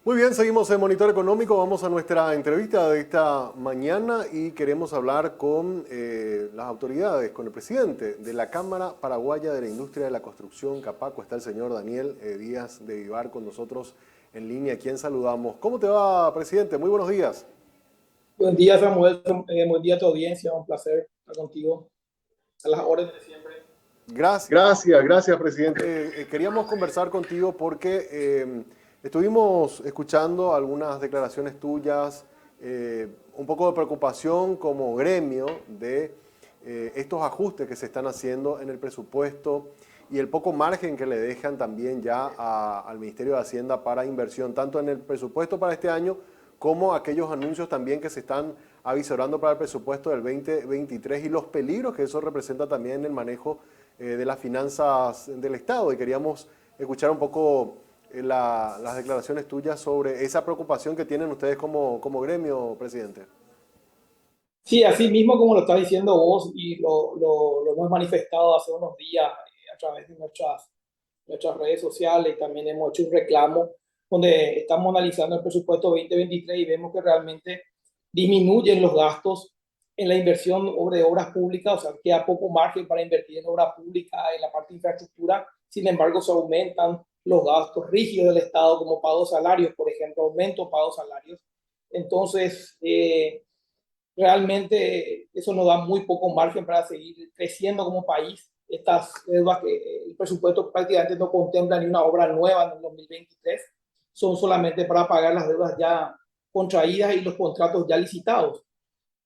Muy bien, seguimos en Monitor Económico. Vamos a nuestra entrevista de esta mañana y queremos hablar con las autoridades, con el presidente de la Cámara Paraguaya de la Industria de la Construcción, Capaco. Está el señor Daniel Díaz de Vivar con nosotros en línea, a quien saludamos. ¿Cómo te va, presidente? Muy buenos días. Buen día, Samuel. Buen día a tu audiencia. Un placer estar contigo. A las órdenes de siempre. Gracias, presidente. Queríamos conversar contigo porque estuvimos escuchando algunas declaraciones tuyas, un poco de preocupación como gremio de estos ajustes que se están haciendo en el presupuesto y el poco margen que le dejan también ya al Ministerio de Hacienda para inversión, tanto en el presupuesto para este año como aquellos anuncios también que se están avisorando para el presupuesto del 2023 y los peligros que eso representa también en el manejo de las finanzas del Estado. Y queríamos escuchar un poco las declaraciones tuyas sobre esa preocupación que tienen ustedes como gremio, presidente. Sí, así mismo como lo estás diciendo vos y lo hemos manifestado hace unos días a través de nuestras redes sociales, y también hemos hecho un reclamo donde estamos analizando el presupuesto 2023 y vemos que realmente disminuyen los gastos en la inversión de obras públicas, o sea, queda poco margen para invertir en obra pública, en la parte de infraestructura. Sin embargo, se aumentan los gastos rígidos del Estado, como pagos salarios, por ejemplo, aumento pagos salarios. Entonces, realmente eso nos da muy poco margen para seguir creciendo como país. Estas deudas que el presupuesto prácticamente no contempla ni una obra nueva en el 2023, son solamente para pagar las deudas ya contraídas y los contratos ya licitados.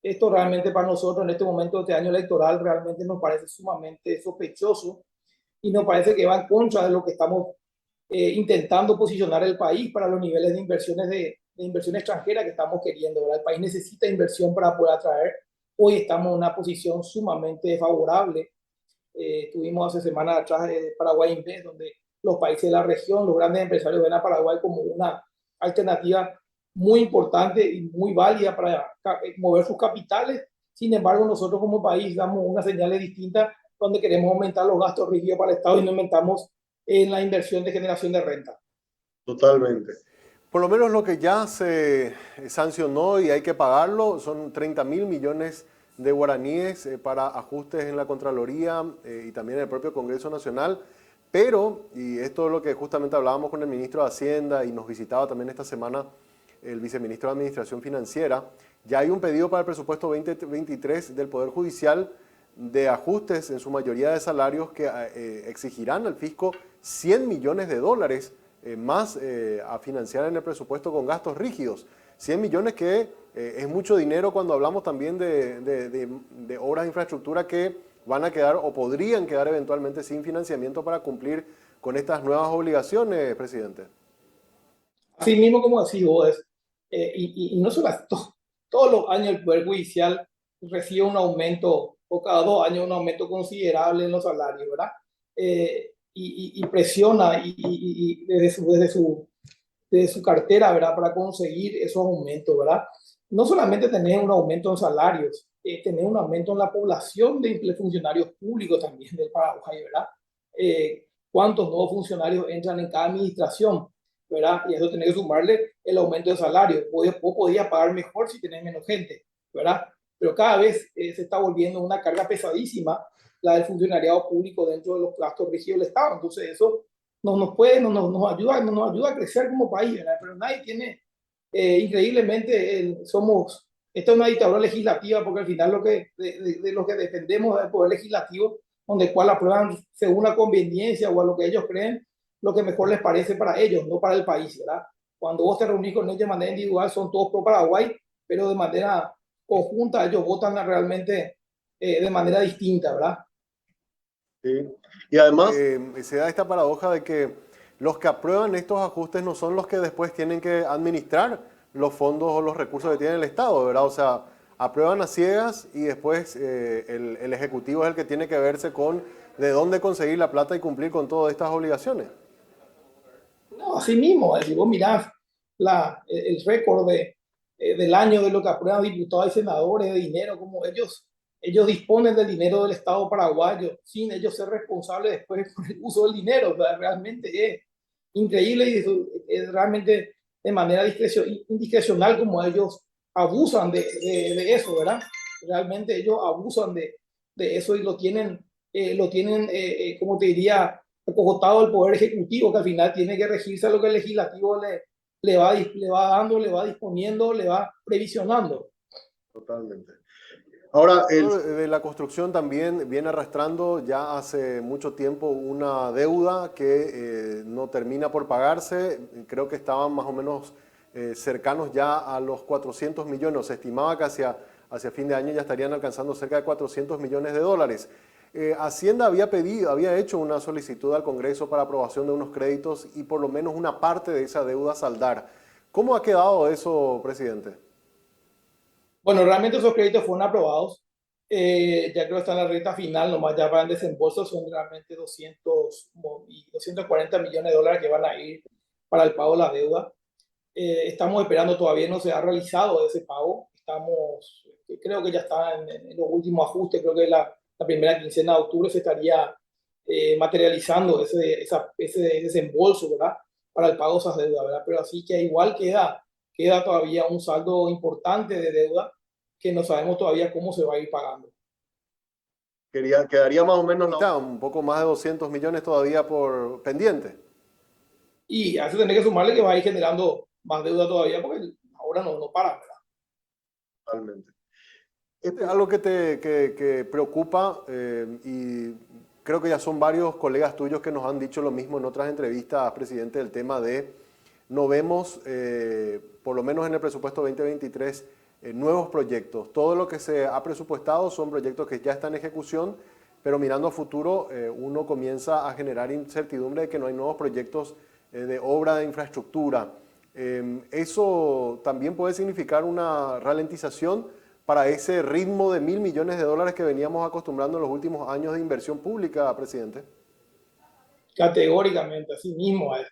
Esto realmente para nosotros en este momento de este año electoral realmente nos parece sumamente sospechoso y nos parece que va en contra de lo que estamos intentando posicionar el país para los niveles de inversiones de inversión extranjera que estamos queriendo, ¿verdad? El país necesita inversión para poder atraer. Hoy estamos en una posición sumamente favorable. Tuvimos hace semanas atrás Paraguay Invest, donde los países de la región, los grandes empresarios ven a Paraguay como una alternativa muy importante y muy válida para mover sus capitales. Sin embargo, nosotros como país damos unas señales distintas donde queremos aumentar los gastos rígidos para el Estado y no aumentamos en la inversión de generación de renta. Totalmente. Por lo menos lo que ya se sancionó y hay que pagarlo son 30.000 millones de guaraníes para ajustes en la Contraloría y también en el propio Congreso Nacional. Pero, y esto es lo que justamente hablábamos con el ministro de Hacienda y nos visitaba también esta semana el viceministro de Administración Financiera, ya hay un pedido para el presupuesto 2023 del Poder Judicial de ajustes en su mayoría de salarios que exigirán al fisco 100 millones de dólares más a financiar en el presupuesto con gastos rígidos. 100 millones que es mucho dinero cuando hablamos también de obras de infraestructura que van a quedar o podrían quedar eventualmente sin financiamiento para cumplir con estas nuevas obligaciones, presidente. Así mismo como decís vos, y no solo todos los años el Poder Judicial recibe un aumento, o cada 2 años un aumento considerable en los salarios, ¿verdad? Y presiona desde su cartera, ¿verdad? Para conseguir esos aumentos, ¿verdad? No solamente tener un aumento en salarios, tener un aumento en la población de funcionarios públicos también del Paraguay, ¿verdad? ¿Cuántos nuevos funcionarios entran en cada administración? ¿Verdad? Y eso tenés que sumarle el aumento de salario. Vos podías pagar mejor si tenés menos gente, ¿verdad? Pero cada vez se está volviendo una carga pesadísima la del funcionariado público dentro de los gastos rígidos del Estado. Entonces eso nos ayuda a crecer como país, ¿verdad? Pero nadie tiene, increíblemente, esta es una dictadura legislativa porque al final de lo que defendemos es el poder legislativo, donde cual aprueban según la conveniencia o a lo que ellos creen, lo que mejor les parece para ellos, no para el país, ¿verdad? Cuando vos te reunís con ellos de manera individual, son todos pro Paraguay, pero de manera conjunta ellos votan realmente de manera distinta, ¿verdad? Sí. Y además se da esta paradoja de que los que aprueban estos ajustes no son los que después tienen que administrar los fondos o los recursos que tiene el Estado, ¿verdad? O sea, aprueban a ciegas y después el Ejecutivo es el que tiene que verse con de dónde conseguir la plata y cumplir con todas estas obligaciones. No, así mismo, si vos mirás el récord del año de lo que aprueban diputados y senadores de dinero, como ellos disponen del dinero del Estado paraguayo sin ellos ser responsables después por el uso del dinero. O sea, realmente es increíble y es realmente de manera indiscrecional como ellos abusan de eso, ¿verdad? Realmente ellos abusan de eso y lo tienen como te diría, acogotado el Poder Ejecutivo, que al final tiene que regirse a lo que el Legislativo le va dando, le va disponiendo, le va previsionando. Totalmente. Ahora, el de la construcción también viene arrastrando ya hace mucho tiempo una deuda que no termina por pagarse. Creo que estaban más o menos cercanos ya a los 400 millones. Se estimaba que hacia fin de año ya estarían alcanzando cerca de 400 millones de dólares. Hacienda había hecho una solicitud al Congreso para aprobación de unos créditos y por lo menos una parte de esa deuda saldar. ¿Cómo ha quedado eso, presidente? Bueno, realmente esos créditos fueron aprobados. Ya creo que está en la recta final, nomás ya para el desembolso son realmente 240 millones de dólares que van a ir para el pago de la deuda. Estamos esperando, todavía no se ha realizado ese pago. Creo que ya está en los últimos ajustes, creo que la primera quincena de octubre se estaría materializando ese desembolso, ¿verdad? Para el pago de esas deudas, ¿verdad? Pero así que igual queda todavía un saldo importante de deuda que no sabemos todavía cómo se va a ir pagando. Quedaría más o menos un poco más de 200 millones todavía por pendiente. Y a eso tener que sumarle que va a ir generando más deuda todavía porque ahora no para, ¿verdad? Totalmente. Esto es algo que preocupa y creo que ya son varios colegas tuyos que nos han dicho lo mismo en otras entrevistas, presidente, el tema de no vemos, por lo menos en el presupuesto 2023, nuevos proyectos. Todo lo que se ha presupuestado son proyectos que ya están en ejecución, pero mirando a futuro uno comienza a generar incertidumbre de que no hay nuevos proyectos de obra de infraestructura. Eso también puede significar una ralentización para ese ritmo de 1.000 millones de dólares que veníamos acostumbrando en los últimos años de inversión pública, presidente. Categóricamente, así mismo es.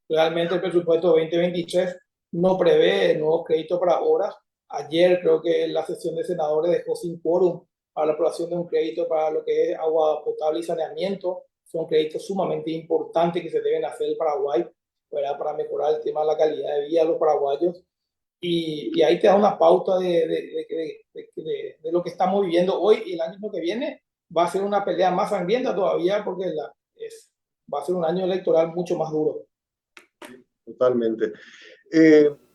Realmente el presupuesto 2023 no prevé nuevos créditos para obras. Ayer creo que la sesión de senadores dejó sin quórum para la aprobación de un crédito para lo que es agua potable y saneamiento. Son créditos sumamente importantes que se deben hacer en Paraguay, ¿verdad? Para mejorar el tema de la calidad de vida de los paraguayos. Y ahí te da una pauta de lo que estamos viviendo hoy y el año que viene va a ser una pelea más sangrienta todavía porque va a ser un año electoral mucho más duro. Totalmente.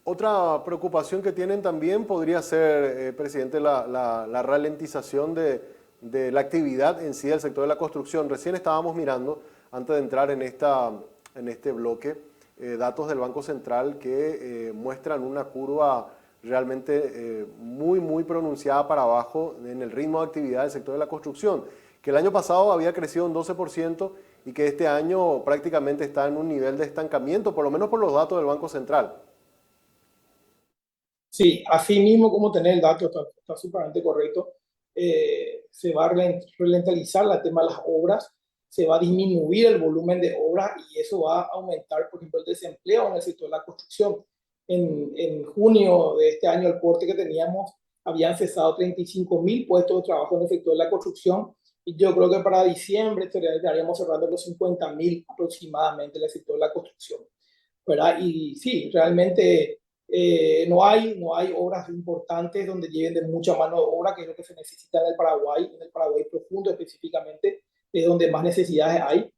Otra preocupación que tienen también podría ser, presidente, la ralentización de la actividad en sí del sector de la construcción. Recién estábamos mirando, antes de entrar en este bloque, datos del Banco Central que muestran una curva realmente muy pronunciada para abajo en el ritmo de actividad del sector de la construcción, que el año pasado había crecido un 12% y que este año prácticamente está en un nivel de estancamiento, por lo menos por los datos del Banco Central. Sí, así mismo como tener el dato está súpermente correcto. Se va a ralentizar el tema de las obras, se va a disminuir el volumen de obras y eso va a aumentar, por ejemplo, el desempleo en el sector de la construcción. En junio de este año, el corte que teníamos, habían cesado 35.000 puestos de trabajo en el sector de la construcción y yo creo que para diciembre estaríamos cerrando los 50.000 aproximadamente en el sector de la construcción, ¿verdad? Y sí, realmente no hay obras importantes donde lleven de mucha mano de obra, que es lo que se necesita en el Paraguay profundo específicamente, es donde más necesidades hay.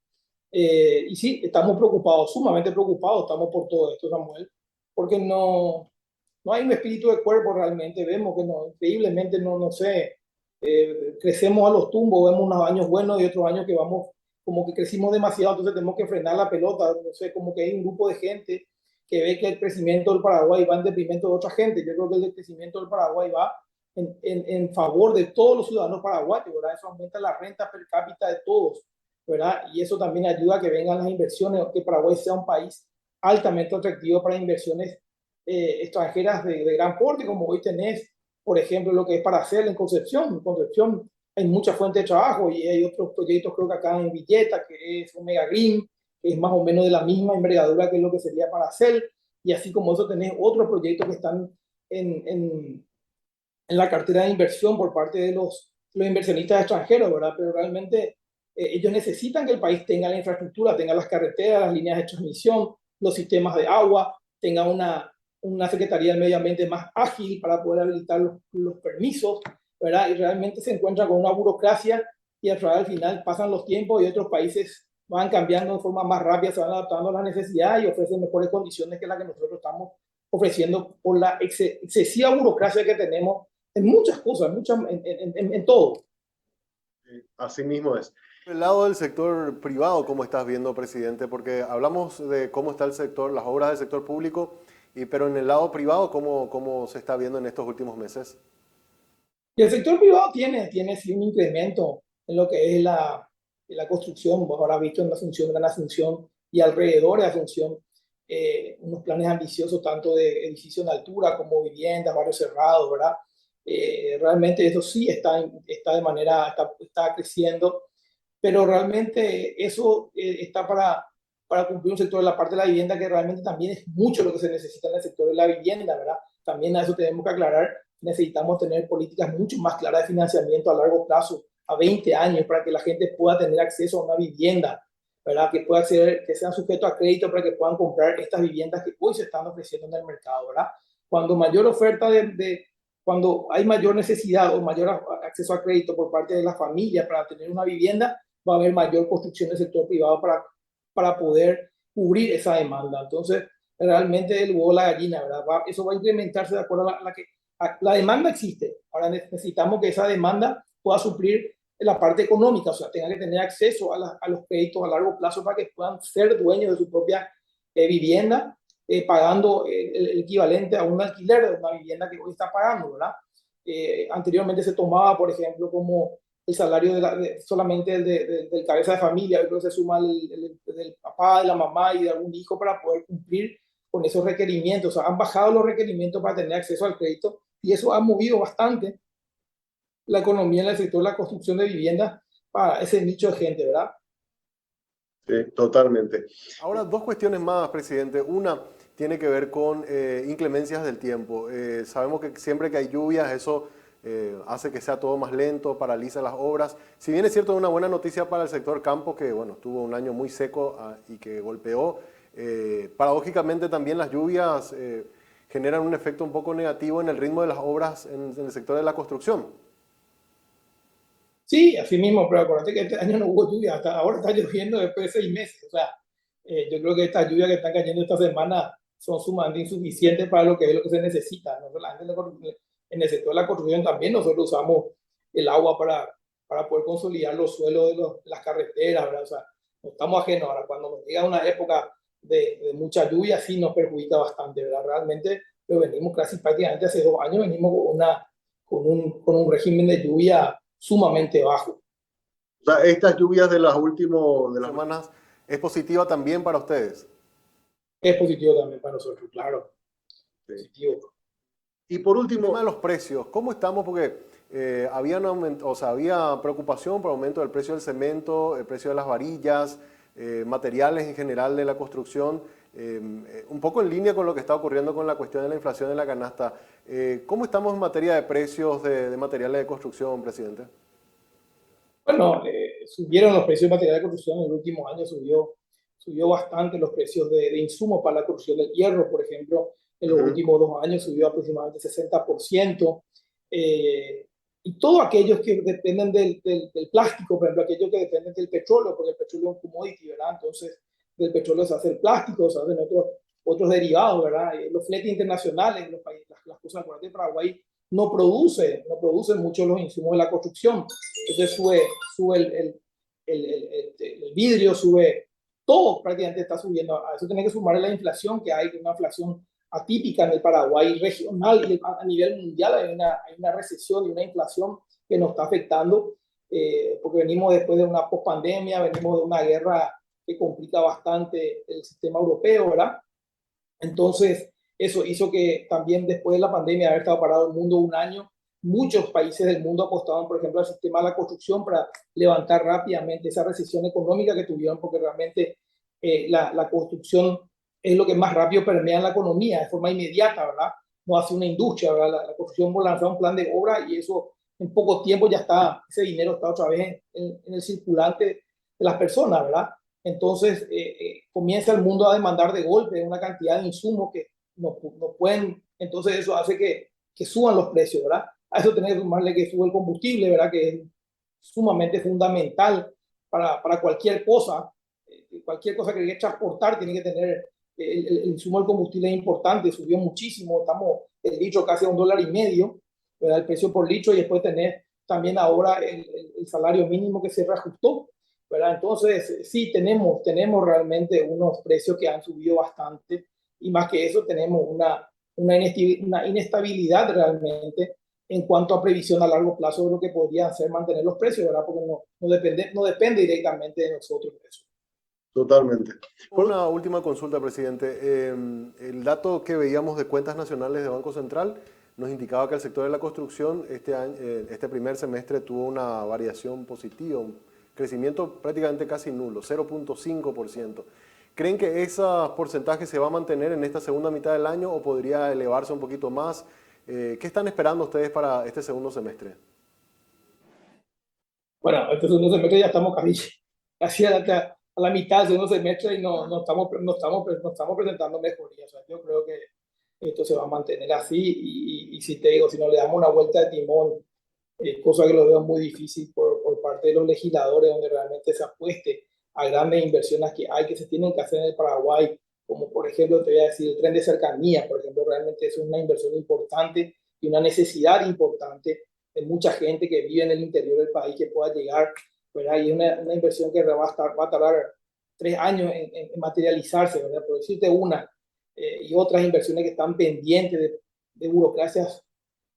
Y sí, estamos preocupados, sumamente preocupados, estamos por todo esto, Samuel, porque no hay un espíritu de cuerpo realmente, vemos que no, increíblemente no sé, crecemos a los tumbos, vemos unos años buenos y otros años que vamos, como que crecimos demasiado, entonces tenemos que frenar la pelota, no sé, como que hay un grupo de gente que ve que el crecimiento del Paraguay va en detrimento de otra gente. Yo creo que el crecimiento del Paraguay va en favor de todos los ciudadanos paraguayos, ¿verdad? Eso aumenta la renta per cápita de todos, ¿verdad? Y eso también ayuda a que vengan las inversiones, que Paraguay sea un país altamente atractivo para inversiones extranjeras de gran porte, como hoy tenés, por ejemplo, lo que es para hacer en Concepción. En Concepción hay mucha fuente de trabajo y hay otros proyectos, creo que acá en Villeta, que es Omega Green, que es más o menos de la misma envergadura que lo que sería para hacer. Y así como eso tenés otros proyectos que están en la cartera de inversión por parte de los inversionistas extranjeros, ¿verdad? Pero realmente ellos necesitan que el país tenga la infraestructura, tenga las carreteras, las líneas de transmisión, los sistemas de agua, tenga una Secretaría del Medio Ambiente más ágil para poder habilitar los permisos, ¿verdad? Y realmente se encuentra con una burocracia y al final pasan los tiempos y otros países van cambiando de forma más rápida, se van adaptando a las necesidades y ofrecen mejores condiciones que las que nosotros estamos ofreciendo por la excesiva burocracia que tenemos en muchas cosas, en todo. Así mismo es. El lado del sector privado, ¿cómo estás viendo, presidente? Porque hablamos de cómo está el sector, las obras del sector público, pero en el lado privado, ¿cómo se está viendo en estos últimos meses? Y el sector privado tiene sí un incremento en lo que es la construcción. Vos habrás visto en Asunción, Gran Asunción y alrededor de Asunción, unos planes ambiciosos tanto de edificios de altura como viviendas, barrios cerrados, ¿verdad? Realmente eso sí está de manera, está creciendo, pero realmente eso está para cumplir un sector de la parte de la vivienda que realmente también es mucho lo que se necesita en el sector de la vivienda, ¿verdad? También a eso tenemos que aclarar, necesitamos tener políticas mucho más claras de financiamiento a largo plazo, a 20 años, para que la gente pueda tener acceso a una vivienda, ¿verdad? Que pueda acceder, que sean sujetos a crédito para que puedan comprar estas viviendas que hoy se están ofreciendo en el mercado, ¿verdad? Cuando mayor oferta cuando hay mayor necesidad o mayor acceso a crédito por parte de la familia para tener una vivienda, va a haber mayor construcción del sector privado para poder cubrir esa demanda. Entonces, realmente el huevo la gallina, ¿verdad? Eso va a incrementarse de acuerdo la demanda existe. Ahora necesitamos que esa demanda pueda suplir la parte económica, o sea, tengan que tener acceso a los créditos a largo plazo para que puedan ser dueños de su propia vivienda, pagando el equivalente a un alquiler de una vivienda que hoy está pagando, ¿verdad? Anteriormente se tomaba, por ejemplo, como el salario solamente del cabeza de familia, luego se suma del papá, de la mamá y de algún hijo para poder cumplir con esos requerimientos. O sea, han bajado los requerimientos para tener acceso al crédito y eso ha movido bastante la economía en el sector de la construcción de viviendas para ese nicho de gente, ¿verdad? Sí, totalmente. Ahora, dos cuestiones más, presidente. Una tiene que ver con inclemencias del tiempo. Sabemos que siempre que hay lluvias, eso hace que sea todo más lento, paraliza las obras. Si bien es cierto, es una buena noticia para el sector campo, que bueno, tuvo un año muy seco y que golpeó, paradójicamente también las lluvias generan un efecto un poco negativo en el ritmo de las obras en el sector de la construcción. Sí, así mismo, pero acuérdate que este año no hubo lluvia, hasta ahora está lloviendo después de 6 meses. O sea, yo creo que estas lluvias que están cayendo esta semana son sumamente insuficientes para lo que es lo que se necesita. No solamente en el sector de la construcción también nosotros usamos el agua para poder consolidar los suelos de las carreteras, ¿verdad? O sea, no estamos ajenos. Ahora, cuando nos llega una época de mucha lluvia, sí nos perjudica bastante, ¿verdad? Realmente, pero venimos casi prácticamente hace 2 años, venimos con un régimen de lluvia sumamente bajo. O sea, estas lluvias de las últimas semanas es positiva también para ustedes. Es positivo también para nosotros, claro. Sí. Positivo. Y por último, el tema de los precios. ¿Cómo estamos? Porque había preocupación por el aumento del precio del cemento, el precio de las varillas, materiales en general de la construcción, un poco en línea con lo que está ocurriendo con la cuestión de la inflación en la canasta. ¿Cómo estamos en materia de precios de materiales de construcción, presidente? Bueno, subieron los precios de materiales de construcción en el último año, subió bastante los precios de insumos para la construcción del hierro, por ejemplo, en los últimos 2 años subió aproximadamente 60%. Y todos aquellos que dependen del plástico, por ejemplo, aquellos que dependen del petróleo, porque el petróleo es un commodity, ¿verdad? Entonces, del petróleo se hace el plástico, se hacen otros derivados, ¿verdad? Los fletes internacionales, los países, las cosas por de Paraguay no produce mucho los insumos de la construcción. Entonces sube el vidrio, sube todo, prácticamente está subiendo. A eso tiene que sumar la inflación que hay, una inflación atípica en el Paraguay regional y a nivel mundial hay una recesión y una inflación que nos está afectando, porque venimos después de una pospandemia, venimos de una guerra que complica bastante el sistema europeo, ¿verdad? Entonces, eso hizo que también después de la pandemia, de haber estado parado el mundo un año, muchos países del mundo apostaban, por ejemplo, al sistema de la construcción para levantar rápidamente esa recesión económica que tuvieron, porque realmente la construcción es lo que más rápido permea en la economía, de forma inmediata, ¿verdad? No hace una industria, ¿verdad? La construcción lanza un plan de obra y eso en poco tiempo ya está, ese dinero está otra vez en el circulante de las personas, ¿verdad? entonces comienza el mundo a demandar de golpe una cantidad de insumos que no pueden, entonces eso hace que suban los precios, ¿verdad? A eso tenés que sumarle que sube el combustible, ¿verdad? Que es sumamente fundamental para cualquier cosa que quieras transportar tiene que tener el insumo del combustible es importante, subió muchísimo, estamos el litro casi a $1.50, ¿verdad? El precio por litro, y después tener también ahora el salario mínimo que se reajustó, ¿verdad? Entonces sí tenemos realmente unos precios que han subido bastante, y más que eso tenemos una inestabilidad realmente en cuanto a previsión a largo plazo de lo que podría hacer mantener los precios, ¿verdad? Porque no depende directamente de nosotros eso. Totalmente. Una última consulta, presidente. El dato que veíamos de cuentas nacionales de Banco Central nos indicaba que el sector de la construcción este primer semestre tuvo una variación positiva, un crecimiento prácticamente casi nulo, 0.5%. ¿Creen que ese porcentaje se va a mantener en esta segunda mitad del año o podría elevarse un poquito más? ¿Qué están esperando ustedes para este segundo semestre? Bueno, este segundo semestre ya estamos casi a la mitad del segundo semestre y no estamos presentando mejorías. O sea, yo creo que esto se va a mantener así y si te digo, si no le damos una vuelta de timón, cosa que lo veo muy difícil por parte de los legisladores, donde realmente se apueste a grandes inversiones que se tienen que hacer en el Paraguay, como por ejemplo, te voy a decir, el tren de cercanía, por ejemplo, realmente es una inversión importante y una necesidad importante de mucha gente que vive en el interior del país que pueda llegar, ¿verdad? Y una inversión que va a tardar 3 años en materializarse, ¿verdad? Por decirte una, y otras inversiones que están pendientes de burocracias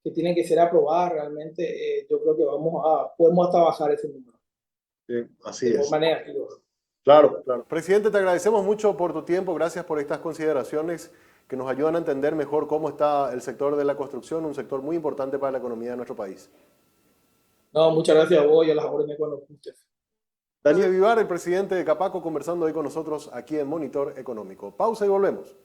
que tienen que ser aprobadas realmente, yo creo que podemos hasta bajar ese número. Sí, así es. De manera, claro. Presidente, te agradecemos mucho por tu tiempo, gracias por estas consideraciones que nos ayudan a entender mejor cómo está el sector de la construcción, un sector muy importante para la economía de nuestro país. No, muchas gracias a vos y a las órdenes cuando gustes. Daniel Vivar, el presidente de Capaco, conversando hoy con nosotros aquí en Monitor Económico. Pausa y volvemos.